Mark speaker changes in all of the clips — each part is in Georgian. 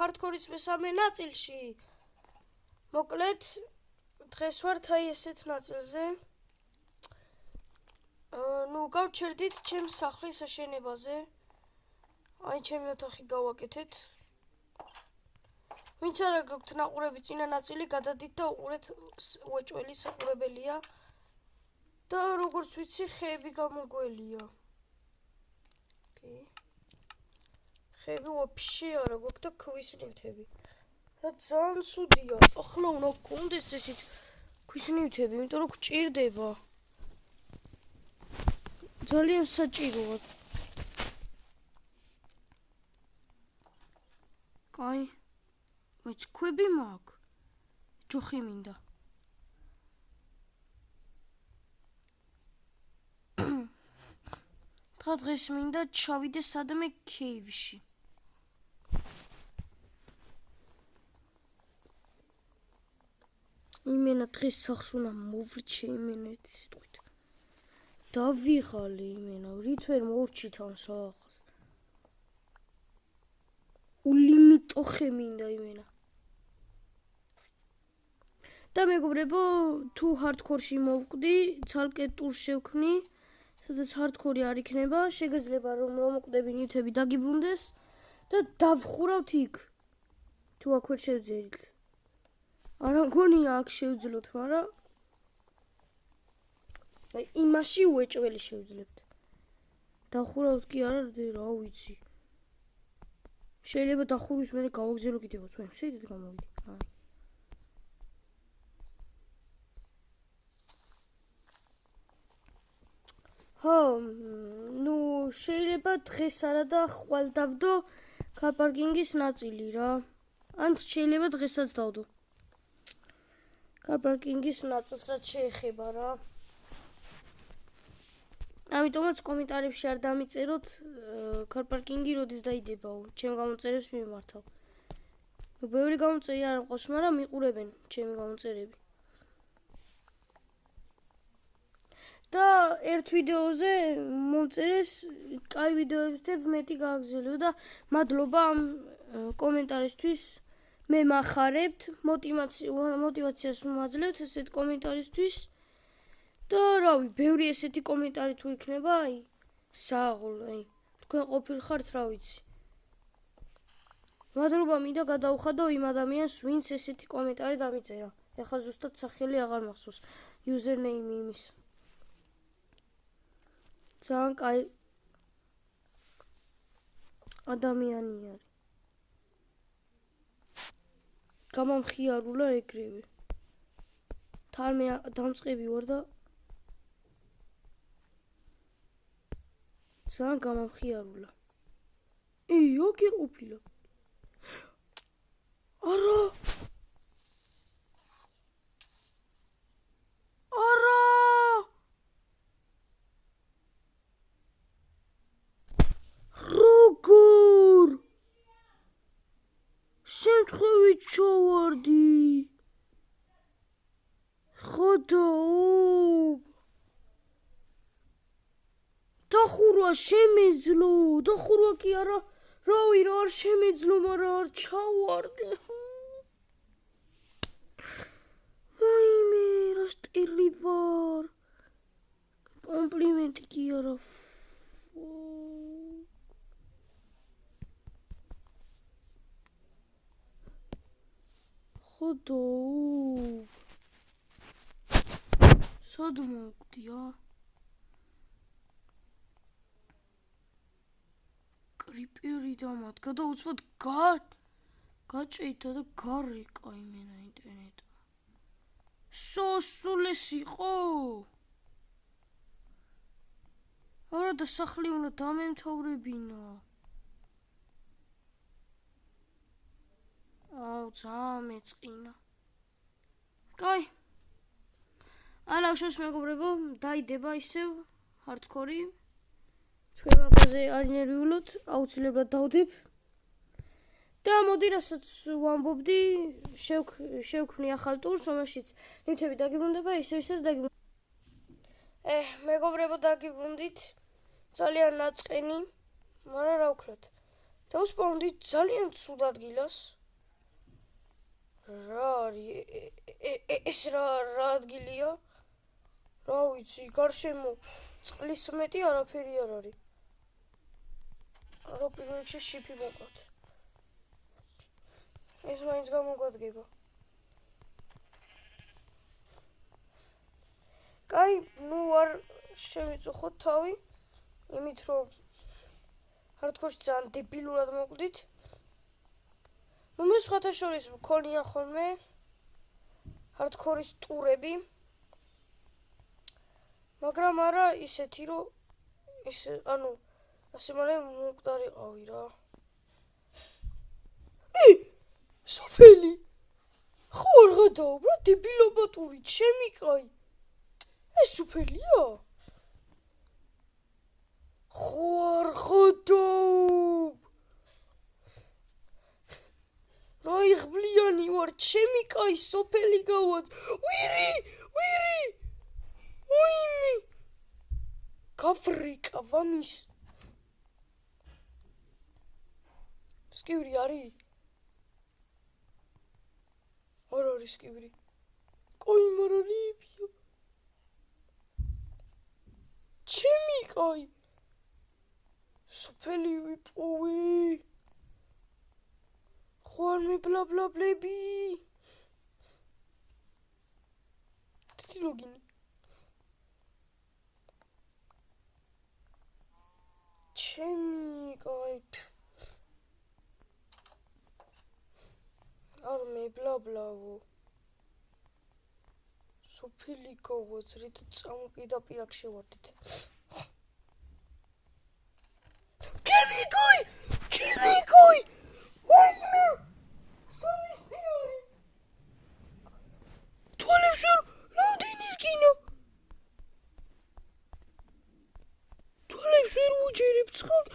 Speaker 1: Hardcore-ის მესამე ნაწილში. მოკლედ დღეს ვართ აი ესეთ ნაწილზე. გავჩერდით ჩემს სახლის აშენებაზე. აი ჩემი ოთახი გავაკეთეთ. ვინც არა გაქვთ ნაყურები წინა ნაწილი გადადით და უყურეთ, უეჭველი საყურებელია. და როგორც ვიცი, ხეები გამოგველია. ხეები ვაფშე არა გვაქვს და ქვისნივთები. რა ძალიან ცუდია. ახლა უნდა გქონდეს ესეთ ქვისნივთები, იმიტომ რომ გჭირდება. ძალიან საჭიროა. კაი. მეც ქვები მაქვს. ჯოხი მინდა. დღეს მინდა ჩავიდე სადმე კეივში. იმენა დღეს სახს უნდა მოვრჩე იმენა ერთ სიტყვით. დავიღალე იმენა, რით ვერ მოვრჩით ამ სახს. ულიმიტოხე მინდა იმენა. და მეგობრებო, თუ hardcore-ში მოვკვდი, ცალკე ტურს შევქმნი, სადაც hardcore-ი არ იქნება, შეგეძლება რომ მოკვდები ნივთები დაგიბრუნდეს და დავხურავთ იქ. თუ აქ ვერ შევძერით. არა მგონია აქ შევძლოთ, მაგრამ აი იმაში უეჭველი შევძლებთ. დავხურავთ კი არა, რა ვიცი. შეიძლება დახურვის მერე გავაგზავნო კიდევაც, მე შეიძლება გამოვიდი. შეიძლება დღეს არა და ხვალ დავდო კარპარკინგის ნაწილი რა. ან შეიძლება დღესაც დავდო. კარპარკინგის ნაწილს რაც შეეხება რა. ამიტომაც კომენტარებში არ დამიწეროთ კარპარკინგი როდის დაიდებაო. ჩემ გამოწერებს მიმართავ. ბევრი გამომწერი არ მყავს, მაგრამ მიყურებენ ჩემი გამოწერები. და ერთ ვიდეოზე მომწერეს კაი ვიდეოებზე მეტი გააგრძელებო და მადლობა ამ კომენტარისთვის. მე მახარებთ, мотивაციას ვმაძლევთ ესეთ კომენტარისთვის. და რავი, ბევრი ესეთი კომენტარი თუ იქნება, აი, საღოლ, აი, თქვენ ყოფილ ხართ, რა ვიცი. მადლობა მინდა გადაუხადო იმ ადამიანს, ვინც ესეთი კომენტარი დამიწერა. ეხლა ზუსტად სახელი აღარ მახსოვს, username იმის. ძალიან კაი ადამიანი არის. გამამხიარულა ეგრევე. თარმე დამწყები ვარ და ძალიან გამამხიარულა. აქ იყოფილა. არა! შემთხვევით ჩავარდი. დახურვა შემეძლო. დახურვა კი არა, რავი რა არ შემეძლო, მაგრამ არ ჩავარდი. ვაიმე, რა სტილი ვარ. კომპლიმენტი კი არა. სად მოვკვდია? კრიპერი დამადგა და უცბად გაჭეიდა და გარეკა იმენა ინტერნეტი. სოსულეს იყო? არა და სახლი უნდა დამემთავრებინა. ძალიან მეწყინა. კაი. ალავშოს მეგობრებო, დაიდება ისევ hardcore-ი. თქვენ მაგაზე არ ინერვიულოთ, აუცილებლად დავდებ. და მოდი, რასაც ვამბობდი, შევქმნი ახალ ტურს, რომელშიც ნივთები დაგიბრუნდება, ისევ დაგიბრუნდება. მეგობრებო, დაგიბრუნდით. ძალიან ნაწყენი, მაგრამ რა ვქნათ. დავსპავნდი ძალიან ცუდ ადგილას. რა არის ეს რა ადგილია? რა ვიცი, გარშემო წყლის მეტი არაფერი არ არის. რა პირველ რიგში შიფი მოკლათ. ეს მაინც გამოგვადგება. კაი, ნუ არ შემიწუხოთ თავი, იმით რომ ჰარდკორში ძალიან დებილურად მოკვდით. ნუ მე სხვათა შორის მქონია ხოლმე ჰარდკორის ტურები, მაგრამ არა ისეთი, რომ ასე მალე მომკვდარიყავი რა. სოფელი! ხო არ გადაობ რა დებილობა ტური, ჩემი კაი. ეს სოფელია? ხო არ გადაობ. რა იღბლიანი ვარ, ჩემი კაი სოფელი გავაც. ვირი! ოიმი! გავრიკა ვამის. სკივრი არის? არ არის სკივრი. კაი მარარებია. ჩემი კაი. სოფელი ვიპოვე. ხო არ მიბლაბლაბლები. თითი ლოგინი. ჩემი კაი. არ მიბლაბლავო. სოფელი გავაცრით წამოპირდაპირ აქ შევარდით. ჩემი კაი! ვაიმე! სამის პირი! თვალებს ვერ რამდენი რკინა? თვალებს ვერ უჯერებ ცხელ.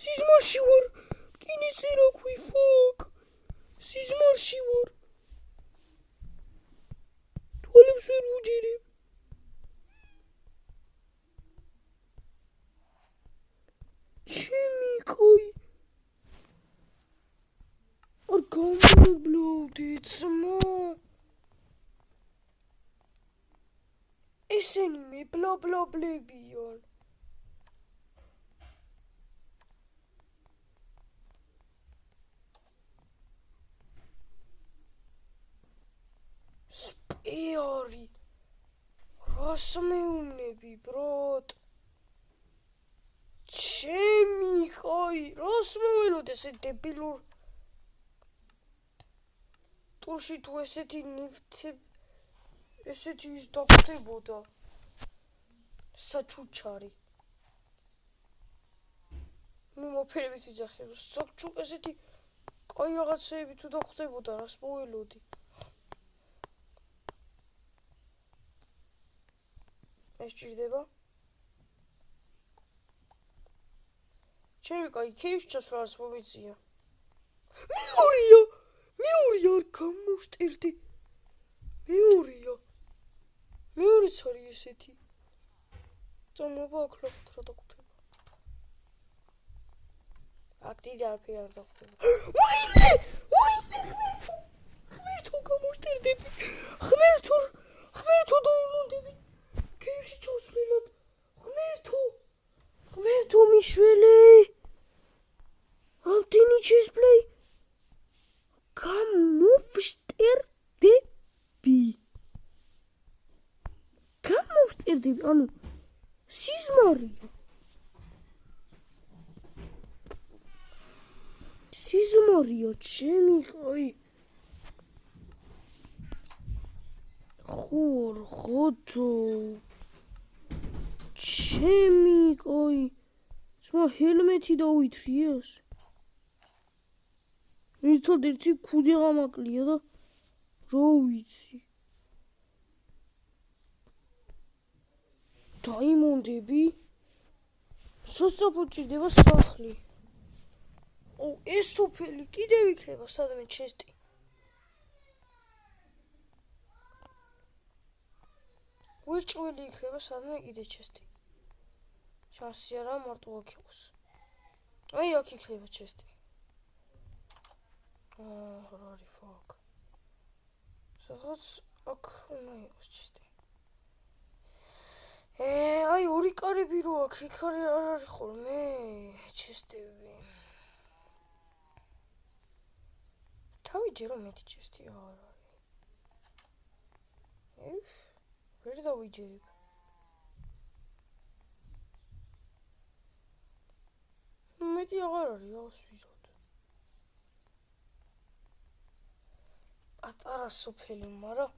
Speaker 1: სიზმარში ვარ. რკინის წერა ქვი ფაკ. სიზმარში ვარ. თვალებს ვერ უჯერებ. ჩემი კაი. არ გამობლავდი ძმა. ესენი მიბლაბლაბლებიან. სპეარი. რას მეუბნები, ბრატ? ჩემი კაი, რას მოველოდ ესე დებილურ ტურში თუ ესეთი ნივთები, ესეთი ის დაგხვდებოდა. საჩუჩარი. ნუ მოფერებით ვიძახე, რომ საჩუჩ ესეთი კაი რაღაცეები თუ დაგხვდებოდა, რას მოველოდი. ეს ჭირდება? ჩემი კაი, ქეიფს ჩასვლა არც მომიწია. მეორეა არ გამოვსტერდი. მეორეც არის ესეთი. წამოვა აქ რა დაგხვდება. აქ დიდი არაფერი არ დაგხვდება. ვაიმე! ღმერთო გამოვსტერდები. ღმერთო დაიმონდები. ქეიფში ჩავსვლელად. ღმერთო მიშველი. ამდენი ჩესპლეი. გამოვსტერდები, ანუ სიზმარია. ჩემი კაი. ხო არ ღოდო. ჩემი კაი. ძმა ჰელმეტი დავითრიეს. ერთადერთი ქუდი გამაკლია და რა ვიცი. დაიმონდები. სასწრაფო ჭირდება სახლი. ეს სოფელი კიდევ იქნება სადმე ჩესტი. ვერჭველი იქნება სადმე კიდე ჩესტი. შანსი არა მარტო აქ იყოს. აი აქ იქნება ჩესტი. რა არის ფაკ. სადღაც აქ უნდა იყოს ჩესტი. აი ორი კარები რო აქ იქ არ არის ხოლმე ჩესტები. თავიჯერო მეტი ჩესტი არ არის. ვერ დავიჯერებ. მეტი აღარ არის, ავსვიზოთ. პატარა სოფელი, მაგრამ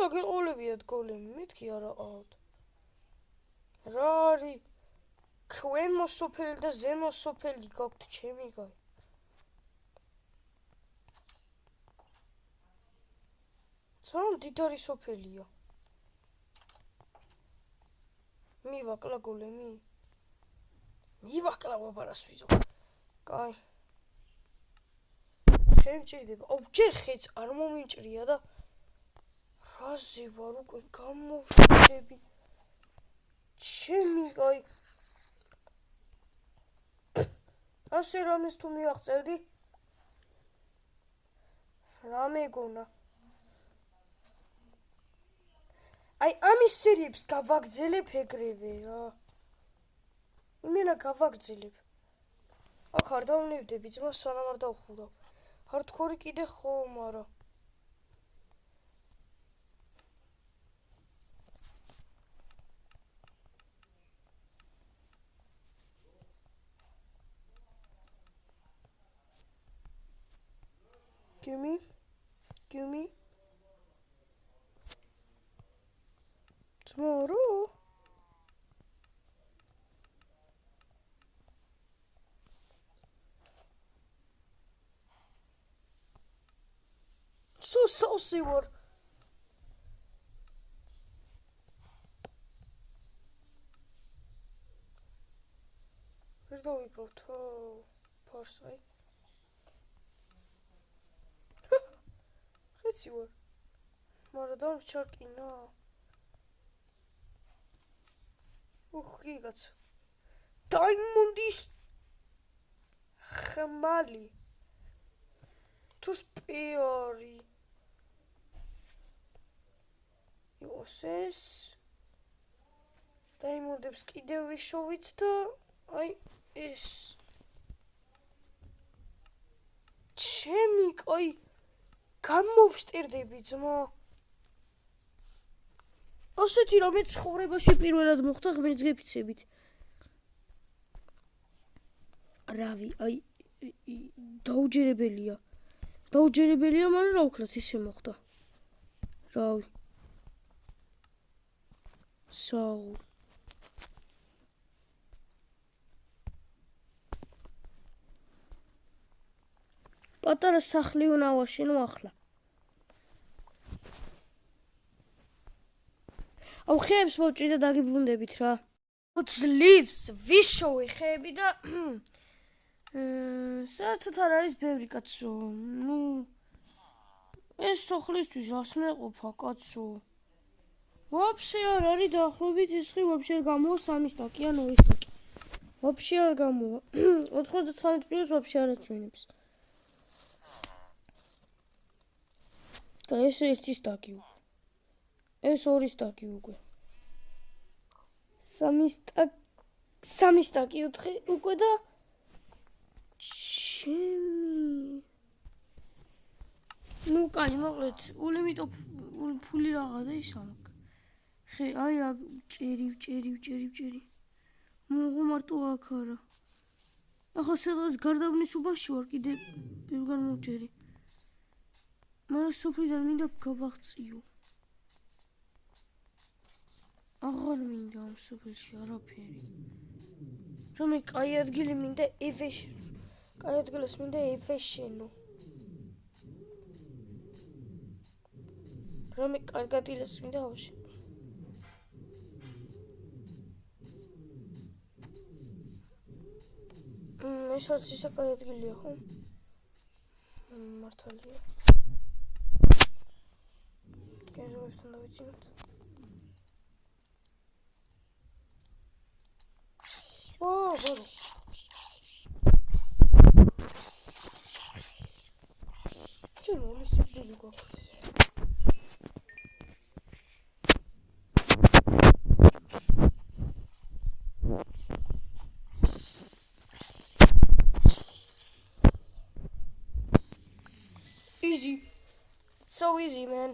Speaker 1: აგერ ყოლებიათ გოლემი, მეთქი არა ყავთ. რა არის? ქვემო სოფელი და ზემო სოფელი გაქვთ ჩემი კაი. ძალიან დიდარი სოფელია. მივაკლა გოლემი. მივაკლა ვაბარასვიზო. კაი. შემჭირდება. ჯერ ხეც არ მომიმჭრია და რაზე ვარ უკვე გამოვშვიდები. ჩემი კაი. ასე რამეს თუ მიაღწევდი? რა მეგონა? აი ამის სერიებს გავაგრძელებ ეგრევე რა. იმენა გავაგრძელებ. აქ არ დავნებდები ძმას სანამ არ დავხურავ. ჰარდკორი კიდე ხომ არა. Give me. Tomorrow. So saucy word. Where do we go to? Parsai. Let's see what. Maradon Sharkina. Gigats. Diamondis. Khamali. Tuspiori. Ioses. Diamondებს კიდევ ვიშოვით და აი ეს. ჩემი კაი გამოვსტერდები ძმა. ასეთი რამე ცხოვრებაში პირველად მოხდა ღმერთს გეფიცებით. რავი, აი დაუჯერებელია, მაგრამ რა ვქნათ ისე მოხდა. რავი. საუ. პატარა სახლი უნდა ვაშენო ახლა. აუ ხეებს მოვჭრი და დაგიბრუნდებით რა. ძლივს ვიშოვე ხეები და საერთოდ არ არის ბევრი კაცო. ეს სახლისთვის რას მეყოფა კაცო. ვაფშე არ არის დაახლოებით ეს ხი ვაფშე არ გამოვა 3 სტაკი ან 2 სტაკი. ვაფშე არ გამოვა. 99 პლუს ვაფშე არ აჩვენებს. და ეს 1 სტაკი უკვე. ეს 2 სტაკი უკვე. 3 სტაკი უკვე და კაი, მოკლედ, ულიმიტო ფული რაღა და ის ამაკ. ხე, აი ჭერი. მოღო მარტო აქ არა. ახლა სადღაც გარდაბნის უბანში ვარ კიდე ბევრგან მოვჭერი. მაგრამ სოფლიდან მინდა გავაღწიო. აღარ მინდა ამ სოფელში არაფერი. რამე კაი ადგილი მინდა ევეშენო. რამე კარგ ადგილას მინდა ავშენო. ეს არის ისე კაი ადგილია, ხო? მართალია. გეროებთან დავიძინოთ. ბარო. ჩერული სიკვდილი გვაქვს. Easy. It's so easy, man.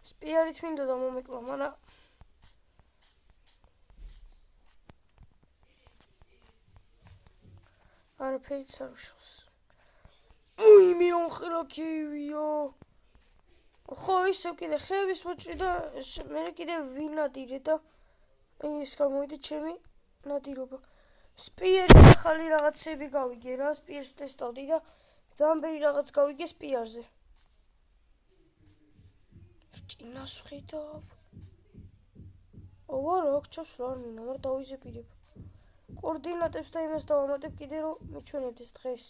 Speaker 1: Spirit მინდა და მომეკლა, მაგრამ არაფერიც არ უშავს. უი, მეონხრა კივიო. ხო, ისევ კიდე ხეების მოჭრი და მე კიდე ვინადირე და ეს გამოვიდა ჩემი ნადირობა. სპიერის ახალი რაღაცები გავიგე რა, სპიერს ტესტავდი და ძალიან ბევრი რაღაც გავიგე სპიერზე. ჭინას ხედავ. არა, აქ ჩასვლა არ მინდა, მაგრამ დავიზეპირებ. კოორდინატებს და იმას დავამატებ კიდე რომ მეჩვენებდეს დღეს.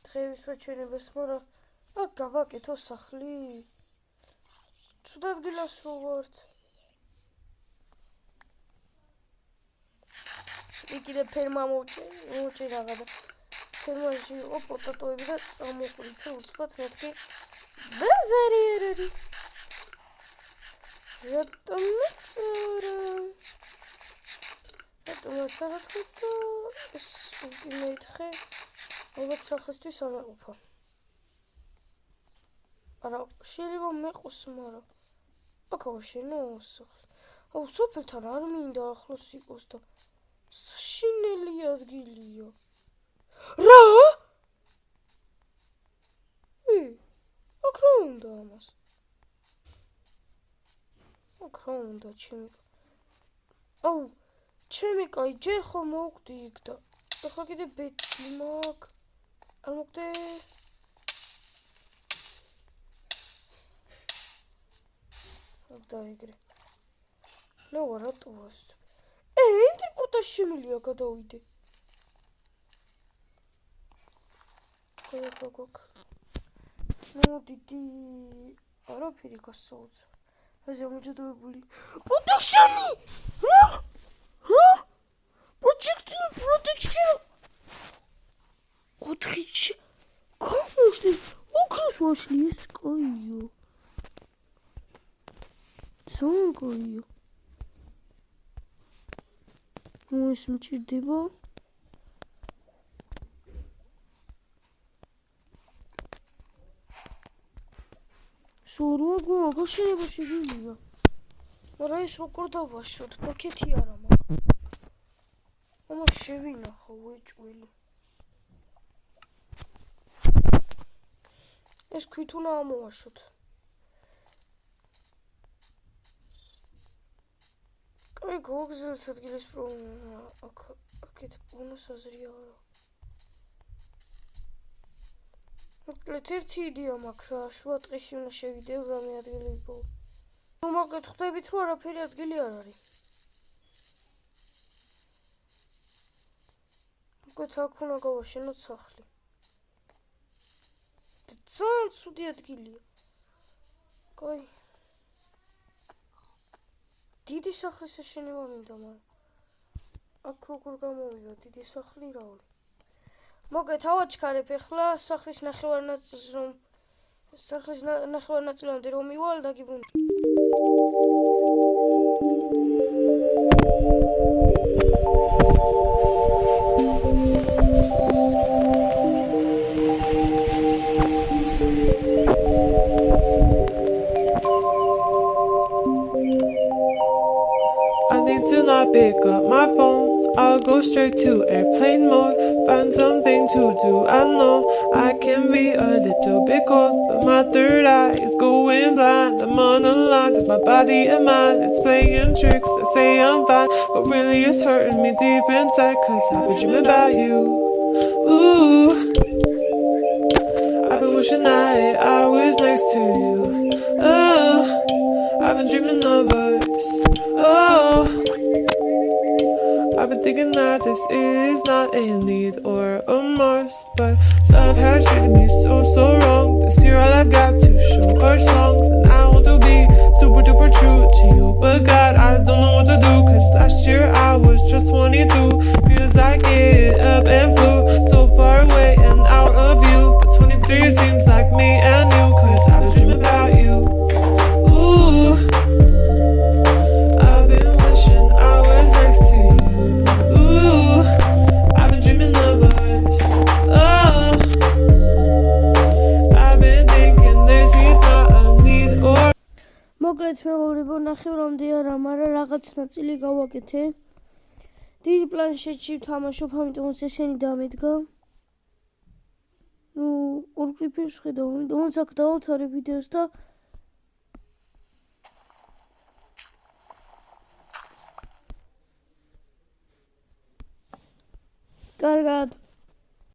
Speaker 1: დღეების მეჩვენებას, მაგრამ აქ გავაკეთო სახლი. ცუდ ადგილას რო ვართ. კიდე ფერმა მოვჭი რაღა და ფერმაში იყო პოტატოები და წამოყვრიფე უცბად მეთქი ბაზარი არ არის. რატომაც არა თქვი და ეს მეთხე ალბათ სახლისთვის არ აყოფა. არა, შეიძლება მეყოს, მაგრამ აქ შენო სახლი. აუ, სოფელთან არ მინდა ახლოს იყოს და საშინელი ადგილია. რა? აქ რა უნდა ამას? აქ რა უნდა ჩემი? აუ, ჩემი კაი, ჯერ ხომ მოვკვდი იქ და ახლა კიდე ბედი მაქვს. არ მოვკვდე? დაიგრე. ლევა რატოა? ინტერპორტაში შემიძლია გადავიდე. ხო, მოდიდი. არაფერი გასაუძა. ასე ამოჯადოებული. პროტექშენი! რა? პროტექშენ! ოთხიჩი. კომუშტი, ოქროს ვაშლი ეს კაიო. ზონგოიო. ეს მჭირდება. სურვაგო, შეიძლება შეგიძლია. მაგრამ ეს როგორ დავაშოთ? პაკეტი არა მაქვს. ამას შევინახო უეჭველი. ეს ქვით უნდა ამოვაშოთ. კაი, გოგზელს ადგილის პრობლემა. აქეთ ბონუს აზრი არა. მოკლედ ერთი იდეა მაქვს რა, შუა ტყეში უნდა შევიდეო რამე ადგილი იყო. მოკლედ ხვდებით რომ არაფერი ადგილი არ არის. მოკლედ აქ უნდა გავაშენოთ სახლი. ძალიან ცუდი ადგილია. კაი. დიდი სახლის შეშენება მინდა, მაგრამ აქ როგორ გამოვიდა დიდი სახლი რავი. მოკლედ ავაჩქარებ ახლა სახლის ნახევარნაწილამდე რომ მივალ და გიბუნ.
Speaker 2: I need to not pick up my phone. I'll go straight to airplane mode. Find something to do. I know I can be a little bit cold, but my third eye is going blind. I'm on a line with my body and mind. It's playing tricks. I say I'm fine, but really it's hurting me deep inside. 'Cause I've been dreaming about you. Ooh, I've been wishing I was next to you. Oh, I've been dreaming of us. Oh, I've been thinking that this is not a need or a must, but love has treated me so wrong. This year all I've got to show are songs, and I want to be super super duper true to you. But God, I don't know what to do, cause last year I was just 22. Feels like it up and flew so far away and out of view. But 23 seems like me and you, cause I was dreaming about you. Ooh, I've been wishing I was next to you. Ooh, I've been dreaming of us. Oh, I've been thinking this is not a need or
Speaker 1: მოკლედ მეღორებო ნახევრამდე არა, მაგრამ რაღაც ნაწილი გავაკეთე. დიდი პლანშეტში ვთამაშობ, ამიტომაც ესენი დამედგა. ორ კლიპებს ხედავ, ამიტომაც აქ დავამთავრე ვიდეოს და კარგად.